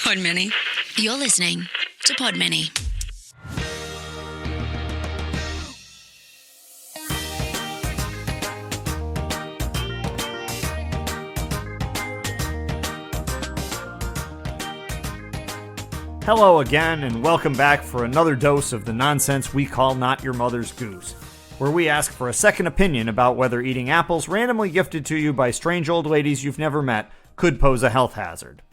Podmini. You're listening to Podmini. Hello again, and welcome back for another dose of the nonsense we call Not Your Mother's Goose, where we ask for a second opinion about whether eating apples randomly gifted to you by strange old ladies you've never met could pose a health hazard.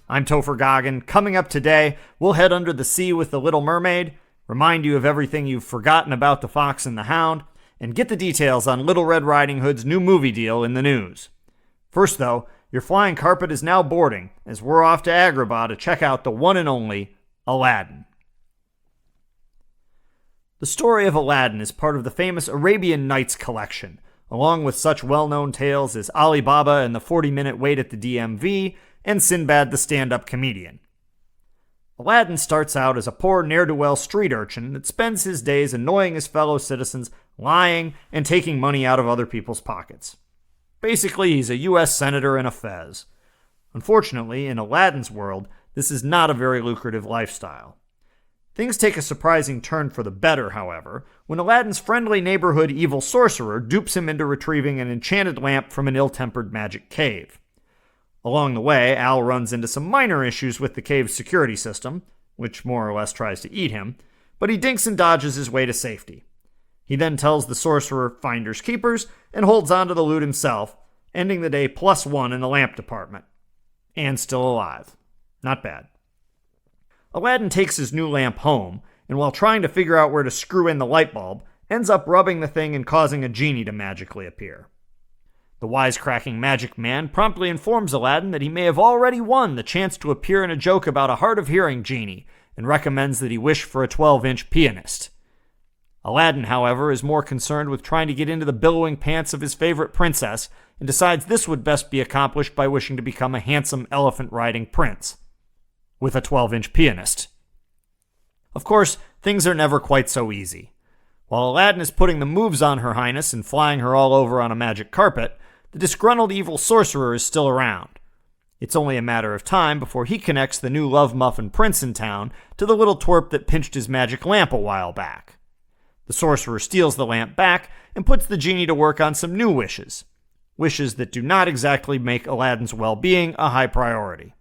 I'm Topher Goggin. Coming up today, we'll head under the sea with the Little Mermaid, remind you of everything you've forgotten about the Fox and the Hound, and get the details on Little Red Riding Hood's new movie deal in the news. First, though, your flying carpet is now boarding, as we're off to Agrabah to check out the one and only Aladdin. The story of Aladdin is part of the famous Arabian Nights collection, along with such well-known tales as Ali Baba and the 40-Minute Wait at the DMV, and Sinbad the Stand-Up Comedian. Aladdin starts out as a poor ne'er-do-well street urchin that spends his days annoying his fellow citizens, lying, and taking money out of other people's pockets. Basically, he's a U.S. senator in a fez. Unfortunately, in Aladdin's world, this is not a very lucrative lifestyle. Things take a surprising turn for the better, however, when Aladdin's friendly neighborhood evil sorcerer dupes him into retrieving an enchanted lamp from an ill-tempered magic cave. Along the way, Al runs into some minor issues with the cave's security system, which more or less tries to eat him, but he dinks and dodges his way to safety. He then tells the sorcerer finders keepers and holds on to the loot himself, ending the day +1 in the lamp department. And still alive. Not bad. Aladdin takes his new lamp home, and while trying to figure out where to screw in the light bulb, ends up rubbing the thing and causing a genie to magically appear. The wisecracking magic man promptly informs Aladdin that he may have already won the chance to appear in a joke about a hard-of-hearing genie, and recommends that he wish for a 12-inch pianist. Aladdin, however, is more concerned with trying to get into the billowing pants of his favorite princess, and decides this would best be accomplished by wishing to become a handsome elephant-riding prince. With a 12-inch pianist. Of course, things are never quite so easy. While Aladdin is putting the moves on Her Highness and flying her all over on a magic carpet, the disgruntled evil sorcerer is still around. It's only a matter of time before he connects the new love muffin prince in town to the little twerp that pinched his magic lamp a while back. The sorcerer steals the lamp back and puts the genie to work on some new wishes. Wishes that do not exactly make Aladdin's well-being a high priority.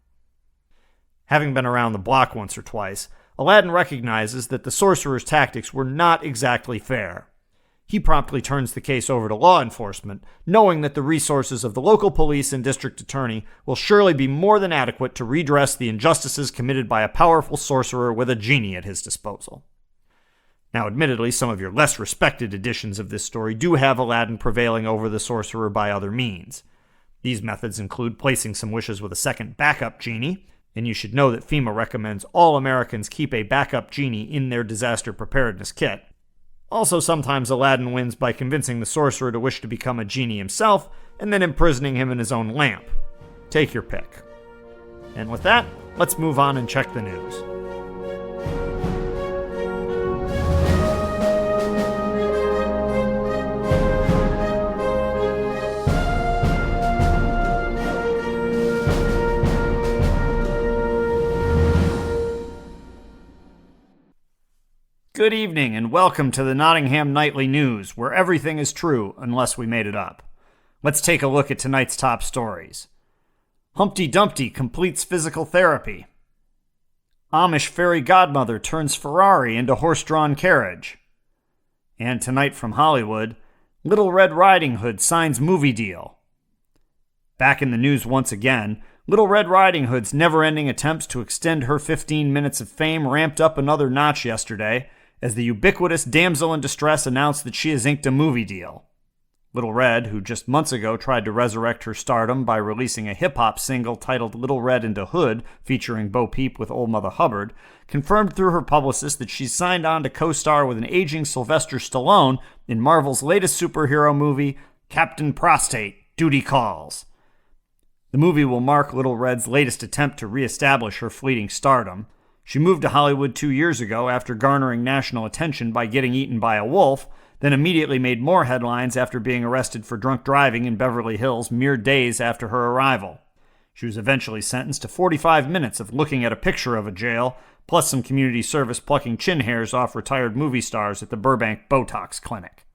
Having been around the block once or twice, Aladdin recognizes that the sorcerer's tactics were not exactly fair. He promptly turns the case over to law enforcement, knowing that the resources of the local police and district attorney will surely be more than adequate to redress the injustices committed by a powerful sorcerer with a genie at his disposal. Now, admittedly, some of your less respected editions of this story do have Aladdin prevailing over the sorcerer by other means. These methods include placing some wishes with a second backup genie, and you should know that FEMA recommends all Americans keep a backup genie in their disaster preparedness kit. Also, sometimes Aladdin wins by convincing the sorcerer to wish to become a genie himself, and then imprisoning him in his own lamp. Take your pick. And with that, let's move on and check the news. Good evening, and welcome to the Nottingham Nightly News, where everything is true unless we made it up. Let's take a look at tonight's top stories. Humpty Dumpty completes physical therapy. Amish fairy godmother turns Ferrari into horse-drawn carriage. And tonight from Hollywood, Little Red Riding Hood signs movie deal. Back in the news once again, Little Red Riding Hood's never-ending attempts to extend her 15 minutes of fame ramped up another notch yesterday, as the ubiquitous damsel in distress announced that she has inked a movie deal. Little Red, who just months ago tried to resurrect her stardom by releasing a hip-hop single titled Little Red into Hood, featuring Bo Peep with Old Mother Hubbard, confirmed through her publicist that she's signed on to co-star with an aging Sylvester Stallone in Marvel's latest superhero movie, Captain Prostate, Duty Calls. The movie will mark Little Red's latest attempt to reestablish her fleeting stardom. She moved to Hollywood 2 years ago after garnering national attention by getting eaten by a wolf, then immediately made more headlines after being arrested for drunk driving in Beverly Hills mere days after her arrival. She was eventually sentenced to 45 minutes of looking at a picture of a jail, plus some community service plucking chin hairs off retired movie stars at the Burbank Botox Clinic.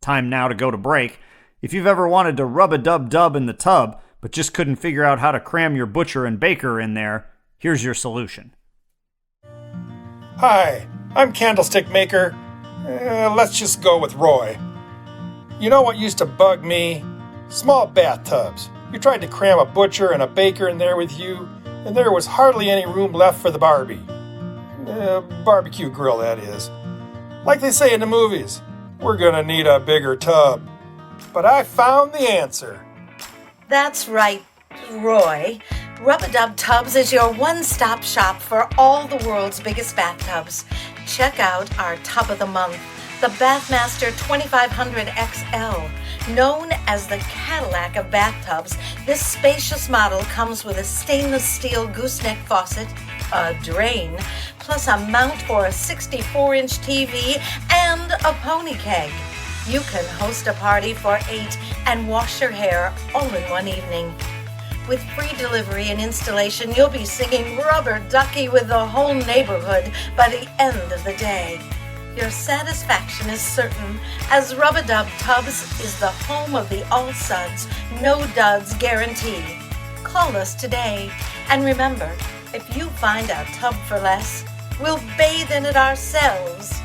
Time now to go to break. If you've ever wanted to rub-a-dub-dub in the tub, but just couldn't figure out how to cram your butcher and baker in there, here's your solution. Hi, I'm Candlestick Maker. Let's just go with Roy. You know what used to bug me? Small bathtubs. You tried to cram a butcher and a baker in there with you, and there was hardly any room left for the Barbie. Barbecue grill, that is. Like they say in the movies, we're gonna need a bigger tub. But I found the answer. That's right, Roy. Rub-a-Dub Tubs is your one-stop shop for all the world's biggest bathtubs. Check out our Tub of the Month, the Bathmaster 2500 XL. Known as the Cadillac of bathtubs, this spacious model comes with a stainless steel gooseneck faucet, a drain, plus a mount for a 64-inch TV and a pony keg. You can host a party for 8 and wash your hair all in one evening. With free delivery and installation, you'll be singing Rubber Ducky with the whole neighborhood by the end of the day. Your satisfaction is certain, as Rub-a-Dub Tubs is the home of the all suds, no duds guarantee. Call us today, and remember, if you find a tub for less, we'll bathe in it ourselves.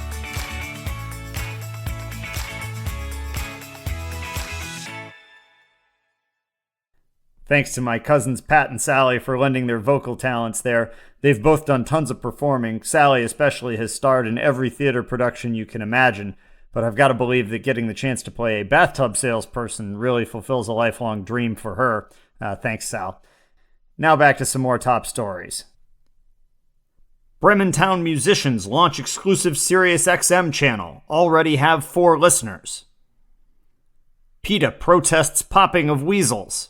Thanks to my cousins Pat and Sally for lending their vocal talents there. They've both done tons of performing. Sally especially has starred in every theater production you can imagine, but I've got to believe that getting the chance to play a bathtub salesperson really fulfills a lifelong dream for her. Thanks, Sal. Now back to some more top stories. Brementown musicians launch exclusive SiriusXM channel. Already have 4 listeners. PETA protests popping of weasels.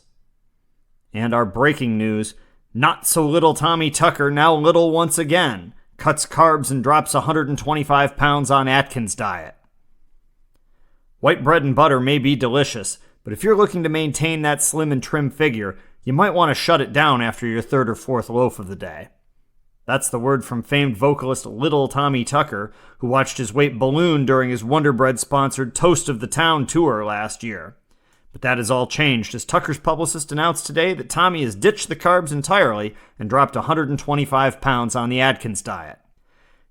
And our breaking news, not so little Tommy Tucker, now little once again, cuts carbs and drops 125 pounds on Atkins diet. White bread and butter may be delicious, but if you're looking to maintain that slim and trim figure, you might want to shut it down after your 3rd or 4th loaf of the day. That's the word from famed vocalist Little Tommy Tucker, who watched his weight balloon during his Wonder Bread-sponsored Toast of the Town tour last year. But that has all changed as Tucker's publicist announced today that Tommy has ditched the carbs entirely and dropped 125 pounds on the Atkins diet.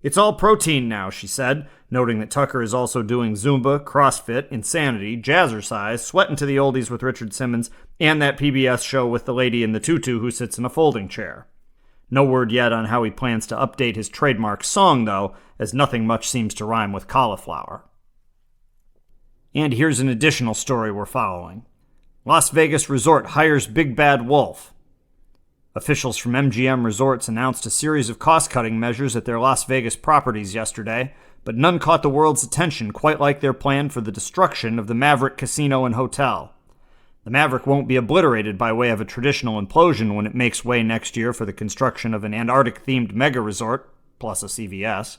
It's all protein now, she said, noting that Tucker is also doing Zumba, CrossFit, Insanity, Jazzercise, Sweatin' to the Oldies with Richard Simmons, and that PBS show with the lady in the tutu who sits in a folding chair. No word yet on how he plans to update his trademark song, though, as nothing much seems to rhyme with cauliflower. And here's an additional story we're following. Las Vegas resort hires Big Bad Wolf. Officials from MGM Resorts announced a series of cost-cutting measures at their Las Vegas properties yesterday, but none caught the world's attention quite like their plan for the destruction of the Maverick Casino and Hotel. The Maverick won't be obliterated by way of a traditional implosion when it makes way next year for the construction of an Antarctic-themed mega-resort, plus a CVS.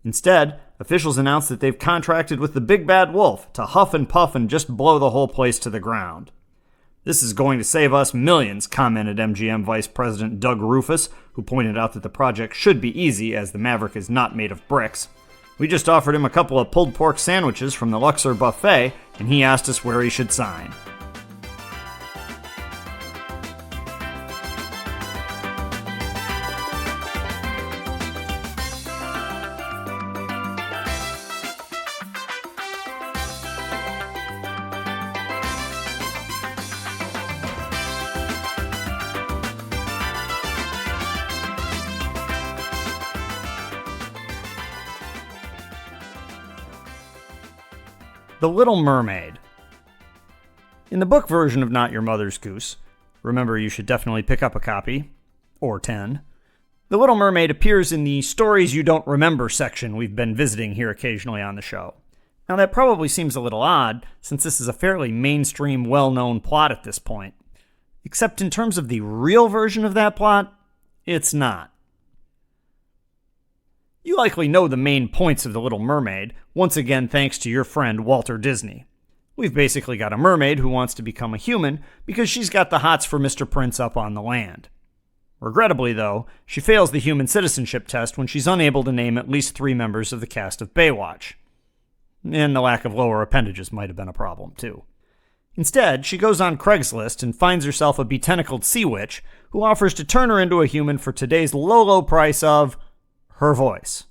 Instead, officials announced that they've contracted with the Big Bad Wolf to huff and puff and just blow the whole place to the ground. This is going to save us millions, commented MGM Vice President Doug Rufus, who pointed out that the project should be easy as the Maverick is not made of bricks. We just offered him a couple of pulled pork sandwiches from the Luxor buffet, and he asked us where he should sign. The Little Mermaid. In the book version of Not Your Mother's Goose, remember you should definitely pick up a copy, or 10, The Little Mermaid appears in the Stories You Don't Remember section we've been visiting here occasionally on the show. Now that probably seems a little odd, since this is a fairly mainstream, well-known plot at this point. Except in terms of the real version of that plot, it's not. You likely know the main points of The Little Mermaid, once again thanks to your friend Walter Disney. We've basically got a mermaid who wants to become a human because she's got the hots for Mr. Prince up on the land. Regrettably, though, she fails the human citizenship test when she's unable to name at least 3 members of the cast of Baywatch. And the lack of lower appendages might have been a problem, too. Instead, she goes on Craigslist and finds herself a betentacled sea witch who offers to turn her into a human for today's low price of her voice.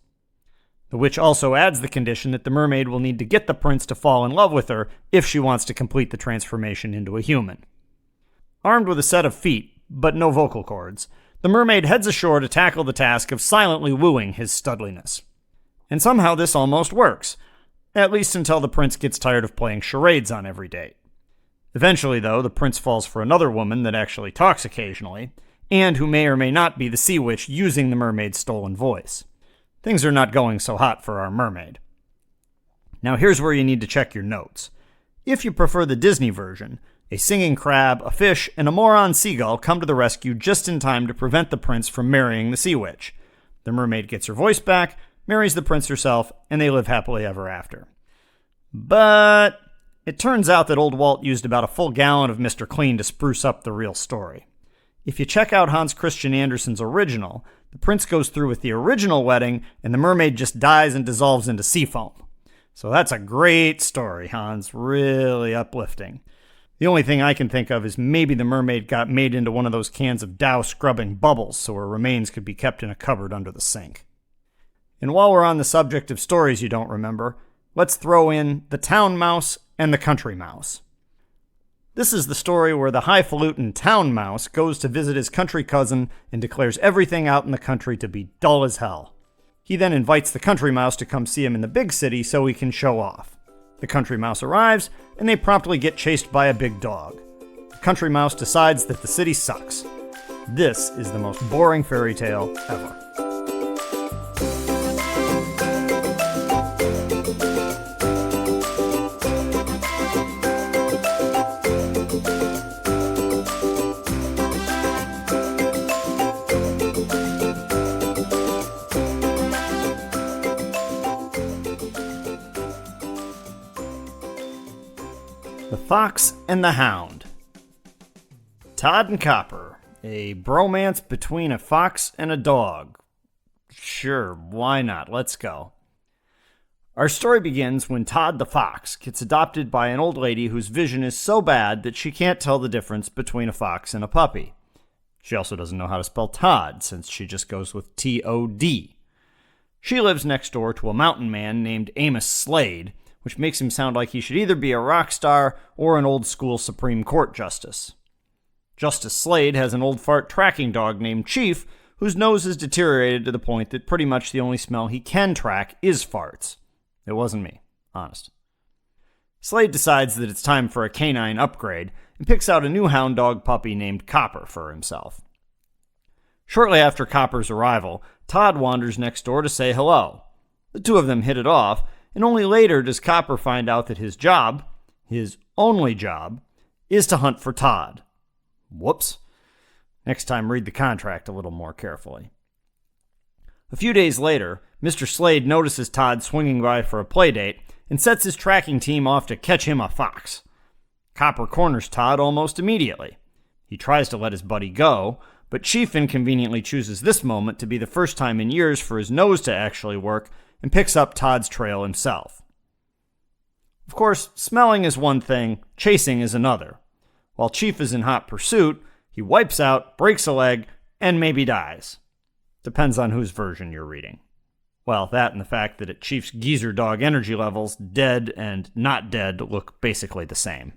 The witch also adds the condition that the mermaid will need to get the prince to fall in love with her if she wants to complete the transformation into a human. Armed with a set of feet, but no vocal cords, the mermaid heads ashore to tackle the task of silently wooing his studliness. And somehow this almost works, at least until the prince gets tired of playing charades on every date. Eventually, though, the prince falls for another woman that actually talks occasionally, and who may or may not be the sea witch using the mermaid's stolen voice. Things are not going so hot for our mermaid. Now here's where you need to check your notes. If you prefer the Disney version, a singing crab, a fish, and a moron seagull come to the rescue just in time to prevent the prince from marrying the sea witch. The mermaid gets her voice back, marries the prince herself, and they live happily ever after. But it turns out that old Walt used about a full gallon of Mr. Clean to spruce up the real story. If you check out Hans Christian Andersen's original, the prince goes through with the original wedding, and the mermaid just dies and dissolves into sea foam. So that's a great story, Hans. Really uplifting. The only thing I can think of is maybe the mermaid got made into one of those cans of Dow scrubbing bubbles so her remains could be kept in a cupboard under the sink. And while we're on the subject of stories you don't remember, let's throw in the town mouse and the country mouse. This is the story where the highfalutin town mouse goes to visit his country cousin and declares everything out in the country to be dull as hell. He then invites the country mouse to come see him in the big city so he can show off. The country mouse arrives, and they promptly get chased by a big dog. The country mouse decides that the city sucks. This is the most boring fairy tale ever. The Fox and the Hound. Todd and Copper, a bromance between a fox and a dog. Sure, why not? Let's go. Our story begins when Todd the Fox gets adopted by an old lady whose vision is so bad that she can't tell the difference between a fox and a puppy. She also doesn't know how to spell Todd, since she just goes with T-O-D. She lives next door to a mountain man named Amos Slade, which makes him sound like he should either be a rock star or an old-school Supreme Court justice. Justice Slade has an old fart tracking dog named Chief, whose nose has deteriorated to the point that pretty much the only smell he can track is farts. It wasn't me, honest. Slade decides that it's time for a canine upgrade and picks out a new hound dog puppy named Copper for himself. Shortly after Copper's arrival, Todd wanders next door to say hello. The two of them hit it off, and only later does Copper find out that his job, his only job, is to hunt for Todd. Whoops. Next time, read the contract a little more carefully. A few days later, Mr. Slade notices Todd swinging by for a playdate and sets his tracking team off to catch him a fox. Copper corners Todd almost immediately. He tries to let his buddy go, but Chief inconveniently chooses this moment to be the first time in years for his nose to actually work and picks up Todd's trail himself. Of course, smelling is one thing, chasing is another. While Chief is in hot pursuit, he wipes out, breaks a leg, and maybe dies. Depends on whose version you're reading. Well, that and the fact that at Chief's geezer dog energy levels, dead and not dead look basically the same.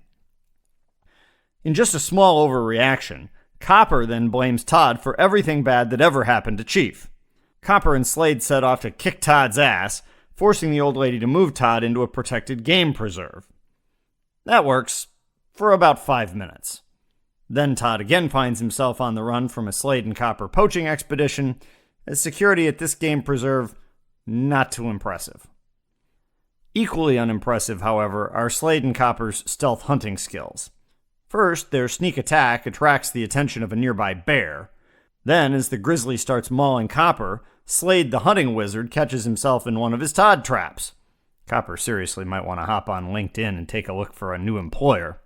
In just a small overreaction, Copper then blames Todd for everything bad that ever happened to Chief. Copper and Slade set off to kick Todd's ass, forcing the old lady to move Todd into a protected game preserve. That works for about 5 minutes. Then Todd again finds himself on the run from a Slade and Copper poaching expedition, as security at this game preserve, not too impressive. Equally unimpressive, however, are Slade and Copper's stealth hunting skills. First, their sneak attack attracts the attention of a nearby bear. Then, as the grizzly starts mauling Copper, Slade the hunting wizard catches himself in one of his Todd traps. Copper seriously might want to hop on LinkedIn and take a look for a new employer.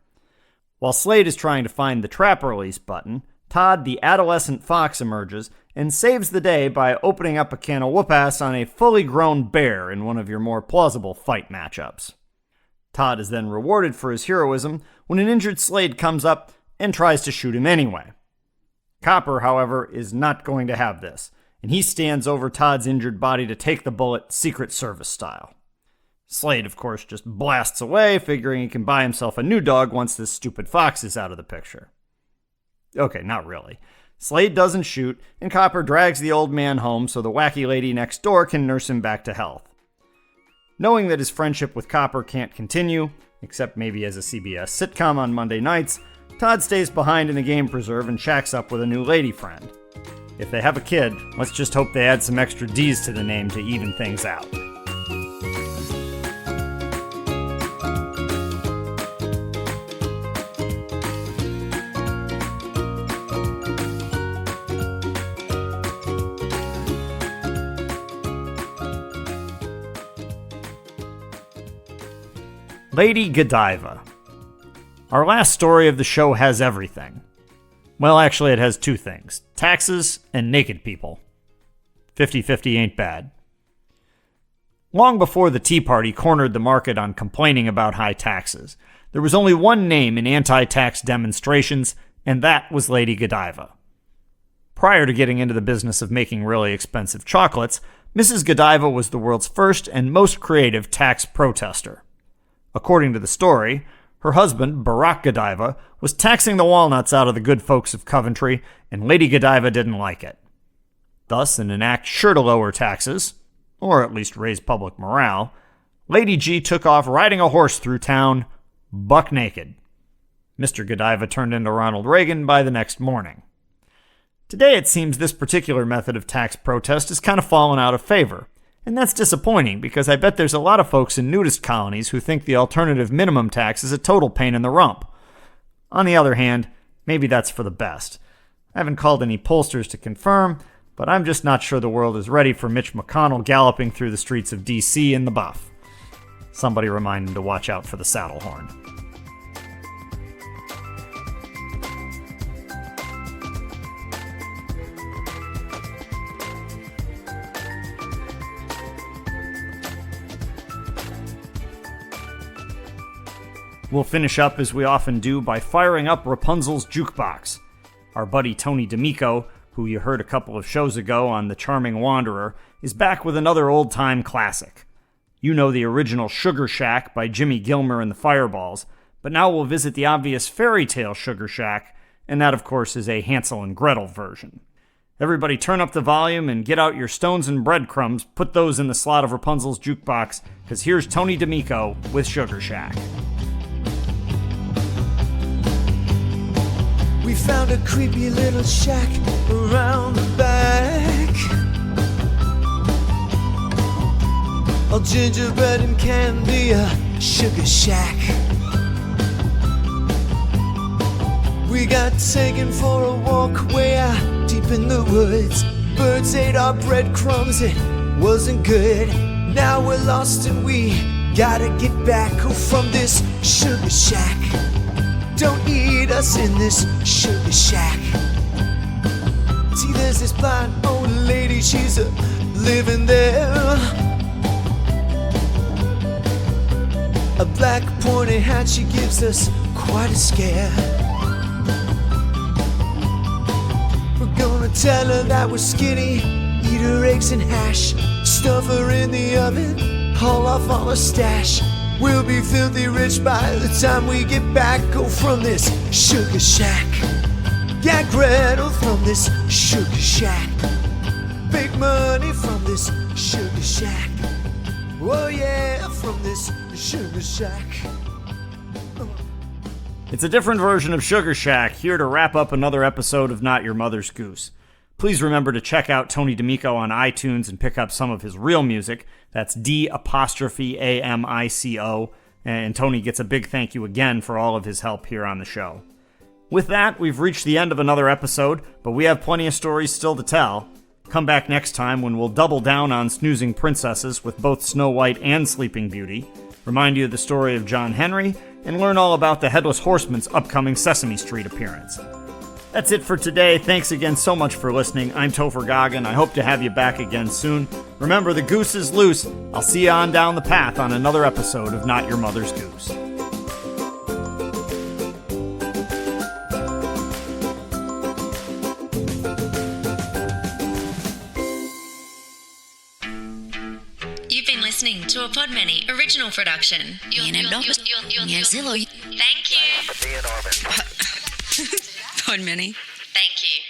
While Slade is trying to find the trap release button, Todd, the adolescent fox, emerges and saves the day by opening up a can of whoop-ass on a fully grown bear in one of your more plausible fight matchups. Todd is then rewarded for his heroism when an injured Slade comes up and tries to shoot him anyway. Copper, however, is not going to have this, and he stands over Todd's injured body to take the bullet Secret Service style. Slade, of course, just blasts away, figuring he can buy himself a new dog once this stupid fox is out of the picture. Okay, not really. Slade doesn't shoot, and Copper drags the old man home so the wacky lady next door can nurse him back to health. Knowing that his friendship with Copper can't continue, except maybe as a CBS sitcom on Monday nights, Todd stays behind in the game preserve and shacks up with a new lady friend. If they have a kid, let's just hope they add some extra D's to the name to even things out. Lady Godiva. Our last story of the show has everything. Well, actually, it has two things: taxes and naked people. 50-50 ain't bad. Long before the Tea Party cornered the market on complaining about high taxes, there was only one name in anti-tax demonstrations, and that was Lady Godiva. Prior to getting into the business of making really expensive chocolates, Mrs. Godiva was the world's first and most creative tax protester. According to the story, her husband, Barack Godiva, was taxing the walnuts out of the good folks of Coventry, and Lady Godiva didn't like it. Thus, in an act sure to lower taxes, or at least raise public morale, Lady G took off riding a horse through town, buck naked. Mr. Godiva turned into Ronald Reagan by the next morning. Today, it seems this particular method of tax protest has kind of fallen out of favor. And that's disappointing, because I bet there's a lot of folks in nudist colonies who think the alternative minimum tax is a total pain in the rump. On the other hand, maybe that's for the best. I haven't called any pollsters to confirm, but I'm just not sure the world is ready for Mitch McConnell galloping through the streets of D.C. in the buff. Somebody remind him to watch out for the saddle horn. We'll finish up, as we often do, by firing up Rapunzel's jukebox. Our buddy Tony D'Amico, who you heard a couple of shows ago on The Charming Wanderer, is back with another old-time classic. You know the original Sugar Shack by Jimmy Gilmer and the Fireballs, but now we'll visit the obvious fairy tale Sugar Shack, and that, of course, is a Hansel and Gretel version. Everybody turn up the volume and get out your stones and breadcrumbs, put those in the slot of Rapunzel's jukebox, because here's Tony D'Amico with Sugar Shack. We found a creepy little shack around the back, all gingerbread and candy, a sugar shack. We got taken for a walk way out deep in the woods. Birds ate our breadcrumbs, it wasn't good. Now we're lost and we gotta get back from this sugar shack. Don't eat us in this sugar shack. See, there's this blind old lady, she's living there. A black pointy hat, she gives us quite a scare. We're gonna tell her that we're skinny, eat her eggs and hash, stuff her in the oven, haul off all her stash. We'll be filthy rich by the time we get back, from this sugar shack. Get Gretel from this sugar shack. Big money from this sugar shack. Oh yeah, from this sugar shack. It's a different version of Sugar Shack, here to wrap up another episode of Not Your Mother's Goose. Please remember to check out Tony D'Amico on iTunes and pick up some of his real music. That's D''Amico. And Tony gets a big thank you again for all of his help here on the show. With that, we've reached the end of another episode, but we have plenty of stories still to tell. Come back next time when we'll double down on snoozing princesses with both Snow White and Sleeping Beauty, remind you of the story of John Henry, and learn all about the Headless Horseman's upcoming Sesame Street appearance. That's it for today. Thanks again so much for listening. I'm Topher Goggin. I hope to have you back again soon. Remember, the goose is loose. I'll see you on down the path on another episode of Not Your Mother's Goose. You've been listening to a Podmany original production. Thank you. Podmany. Thank you.